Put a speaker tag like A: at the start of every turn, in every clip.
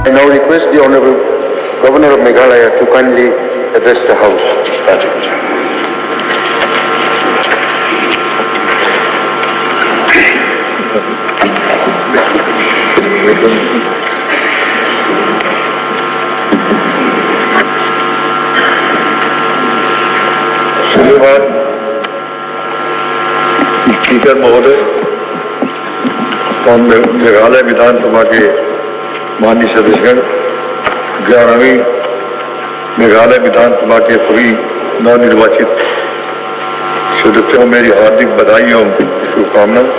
A: I now request the Honorable Governor of Meghalaya to kindly address the House.
B: श्रीमान speaker महोदय और मेघालय विधानसभा के माननीय सदस्यगण, 11वीं मेघालय विधानसभा के सभी नवनिर्वाचित सदस्यों को मेरी हार्दिक बधाई और शुभकामनाएं।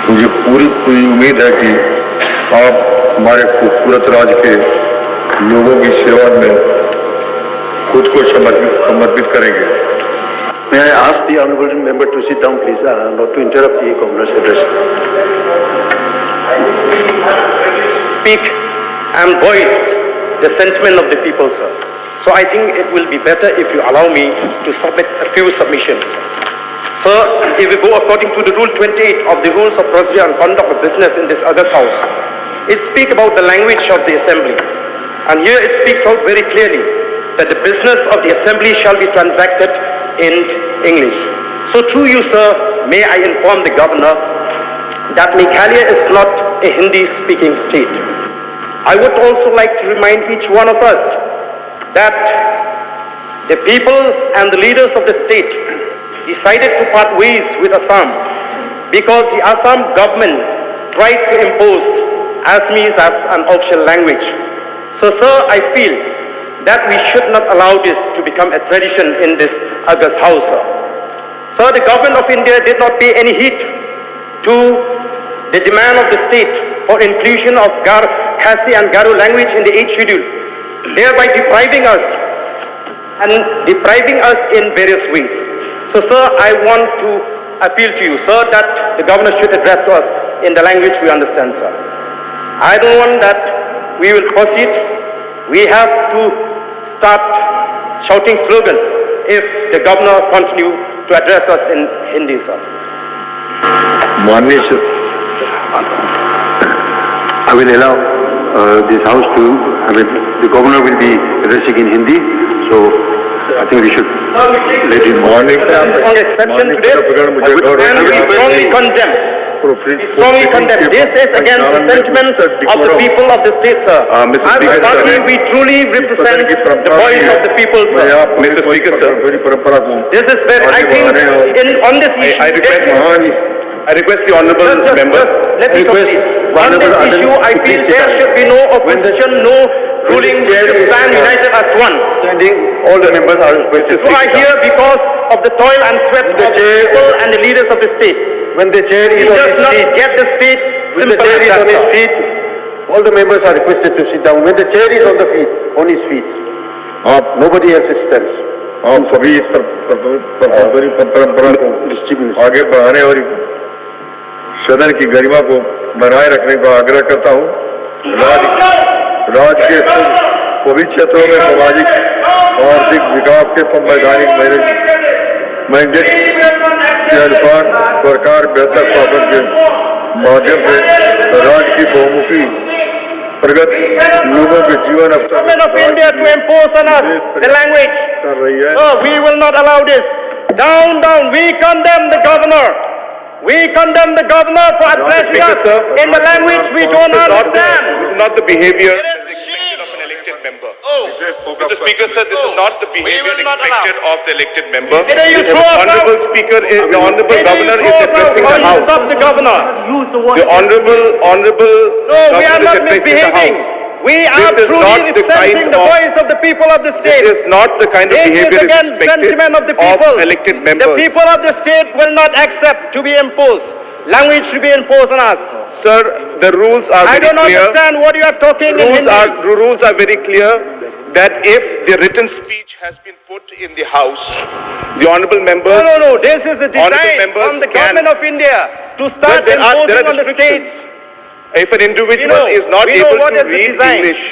B: मुझे पूरी उम्मीद है कि आप हमारे खूबसूरत राज्य के लोगों की सेवा में खुद को समर्पित करेंगे।
A: May I ask the Honorable Member to sit down, please, not to interrupt the Governor's address.
C: Speak and voice the sentiment of the people, sir. So I think it will be better if you allow me to submit a few submissions. Sir, if we go according to the Rule 28 of the Rules of Procedure and Conduct of Business in this August House, it speaks about the language of the Assembly. And here it speaks out very clearly that the business of the Assembly shall be transacted in English. So through you, sir, may I inform the Governor that Meghalaya is not a Hindi-speaking state. I would also like to remind each one of us that the people and the leaders of the state decided to part ways with Assam because the Assam government tried to impose Assamese as an official language. So, sir, I feel that we should not allow this to become a tradition in this August House, sir. Sir, the government of India did not pay any heed to the demand of the state for inclusion of Khasi and Garo language in the 8th schedule, thereby depriving us in various ways. So, sir, I want to appeal to you, sir, that the governor should address to us in the language we understand, sir. I don't want that we will proceed. We have to start shouting slogan if the governor continue to address us in Hindi, sir.
A: I will allow this House to, the Governor will be addressing in Hindi, so I think we should let it
B: morning.
C: On exception to this, and we strongly condemn. We strongly condemn. This is against the sentiment of the people of the state, sir. As a party, we truly represent the voice of the people, sir.
B: Mr. Speaker, sir.
C: This is very, I think, on this issue,
B: I request the honourable member.
C: Let me complete. On this issue, I feel there should be no opposition, no ruling, we should stand united as one.
A: all the members are requested.
C: So I hear because of the toil and sweat of the people and the leaders of the state.
A: When the chair is
C: He
A: on
C: does
A: his
C: not
A: feet,
C: get the state
A: when the
C: simple
A: chair
C: as
A: is
C: that,
A: on his
C: sir.
A: feet, all the members are requested to sit down. When the chair is on the feet, on his feet, nobody else stands.
B: आप सभी परंपरा को आगे बढ़ाने और सदन की गरिमा को बनाए रखने का आग्रह करता हूँ। राज्य के सभी क्षेत्रों में सामाजिक और आर्थिक विकास के संवैधानिक मैंडेट के अनुसार सरकार बेहतर शासन के माध्यम से राज्य की बहुमुखी प्रगत लोगों के जीवन स्तर
C: Government of India to impose on us the language.
B: कर रही है।
C: No, we will not allow this. Down, down. We condemn the governor. We condemn the governor for addressing us in the language we don't understand.
D: This is not the behavior expected of an elected member. Mr. Speaker, sir, this is not the behavior expected of the elected member.
C: Either you
D: The
C: throw us
D: honourable
C: out,
D: speaker, the honourable
C: either you
D: governor
C: throw
D: is
C: us out
D: addressing
C: or
D: the
C: you
D: house.
C: stop the governor.
D: The honourable
C: No, we are
D: governor
C: not
D: is addressing the
C: misbehaving.
D: house.
C: We are
D: This is
C: truly
D: not the
C: representing
D: kind
C: the
D: of-
C: voice of the people of the
D: This
C: state.
D: is not the kind of
C: This is
D: behavior
C: against
D: expected
C: sentiment of the people.
D: of elected
C: The
D: members.
C: people of the state will not accept to be imposed. Language to be imposed on us.
D: Sir, the rules are
C: I
D: very
C: don't
D: clear.
C: understand what you are talking in Hindi.
D: Rules are very clear that if the written speech has been put in the house, the honourable members.
C: No. This is a
D: Honourable
C: design
D: members
C: from the
D: can-
C: government of India to start
D: There are
C: imposing on the
D: restrictions.
C: states.
D: If an individual
C: We know-
D: is not
C: we know
D: able
C: what
D: to
C: is the
D: read
C: design.
D: English,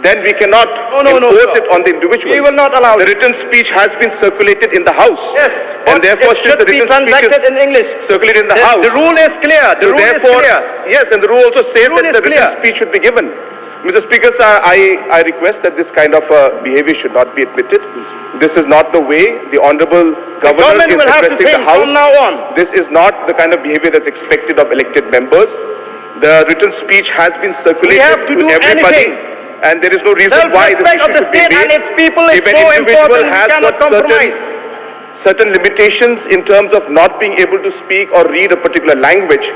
D: then we cannot
C: No,
D: impose
C: sir.
D: it on the individual.
C: We will not allow
D: The
C: it.
D: written speech has been circulated in the house.
C: Yes,
D: and
C: but
D: therefore
C: it
D: since
C: should
D: the
C: be
D: written speech
C: transacted
D: is
C: in English.
D: circulated in the house.
C: The rule is clear. The
D: so
C: rule is
D: therefore,
C: clear.
D: yes, and the rule also says
C: Rule
D: that
C: is
D: the written
C: clear.
D: speech should be given. Mr. Speaker, sir, I request that this kind of behavior should not be admitted. This is not the way the Honorable Governor
C: government
D: is
C: will have to
D: addressing the
C: think
D: House.
C: from now on.
D: This is not the kind of behavior that's expected of elected members. The written speech has been circulated
C: have to do
D: everybody.
C: anything.
D: And there is no reason why this
C: Self-respect
D: issue
C: of the
D: should be
C: state and
D: made.
C: its people is
D: If an
C: more
D: individual
C: important, we
D: has
C: cannot
D: got
C: compromise.
D: certain limitations in terms of not being able to speak or read a particular language,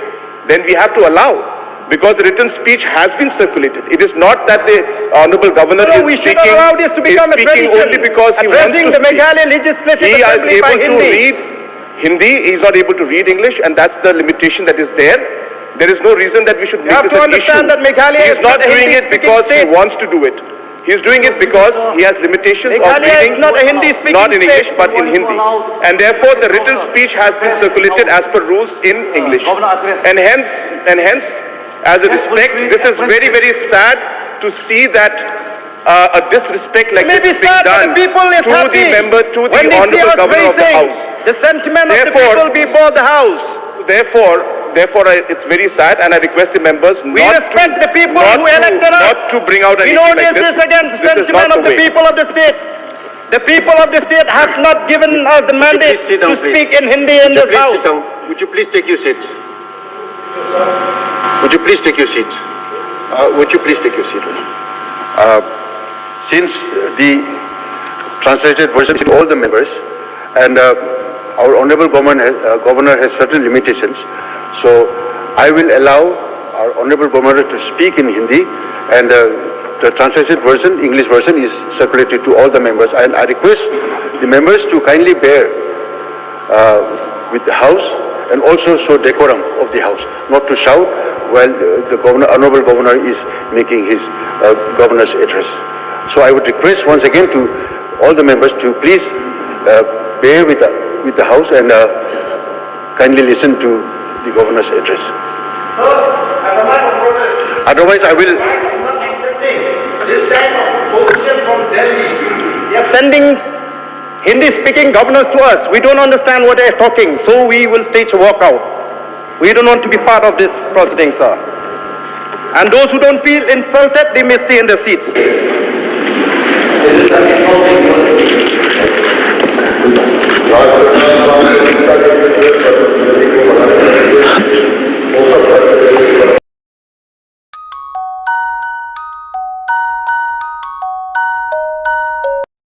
D: then we have to allow. Because the written speech has been circulated. It is not that the Honorable Governor
C: No,
D: is
C: we should
D: speaking,
C: allow this to become a
D: is speaking
C: tradition.
D: only because he wants
C: Addressing
D: to
C: the
D: speak.
C: Meghalaya Legislative
D: He is
C: Assembly by
D: able to
C: Hindi.
D: read Hindi, he is not able to read English, and that's the limitation that is there. There is no reason that we should make
C: have
D: this
C: to
D: an issue.
C: understand that Meghalaya
D: He
C: is
D: is not
C: not a
D: doing it
C: Hindi-speaking
D: because he
C: state.
D: wants to do it. He is doing it because he has limitations of
C: Meghalaya
D: reading,
C: is not a Hindi-speaking
D: not in English,
C: state.
D: but in Hindi. And therefore, the written speech has been circulated as per rules in English. And hence, as a respect, this is very, very sad to see that a disrespect like
C: May be
D: this is being
C: sad, but
D: done
C: the people is
D: to
C: happy
D: the member, to the
C: when they see
D: Honorable
C: us
D: Governor of the
C: raising
D: House.
C: the sentiment of the
D: Therefore-
C: people before the House.
D: Therefore, it's very sad, and I request the members
C: We
D: not
C: respect the people
D: not
C: who elected us.
D: not to bring out
C: We
D: anything
C: know
D: like
C: this
D: this.
C: is against the
D: This is
C: sentiment
D: not
C: of the
D: way.
C: people of the state. The people of the state have not given us the mandate
A: please sit down,
C: to
A: please?
C: speak in Hindi in this house.
A: Would you please take your seat? Would you please take your seat? Would you please take your seat? Since the translated version is all the members, and our honorable governor has certain limitations, so I will allow our honorable governor to speak in Hindi, and the translated version, English version, is circulated to all the members. And I request the members to kindly bear with the House and also show decorum of the House, not to shout while the honorable governor is making his governor's address. So I would request once again to all the members to please bear with the House and kindly listen to the governor's address. Otherwise, I will.
C: This kind of position from Delhi. They are sending Hindi-speaking governors to us. We don't understand what they are talking, so we will stage a walkout. We don't want to be part of this proceeding, sir. And those who don't feel insulted, they may stay in their seats.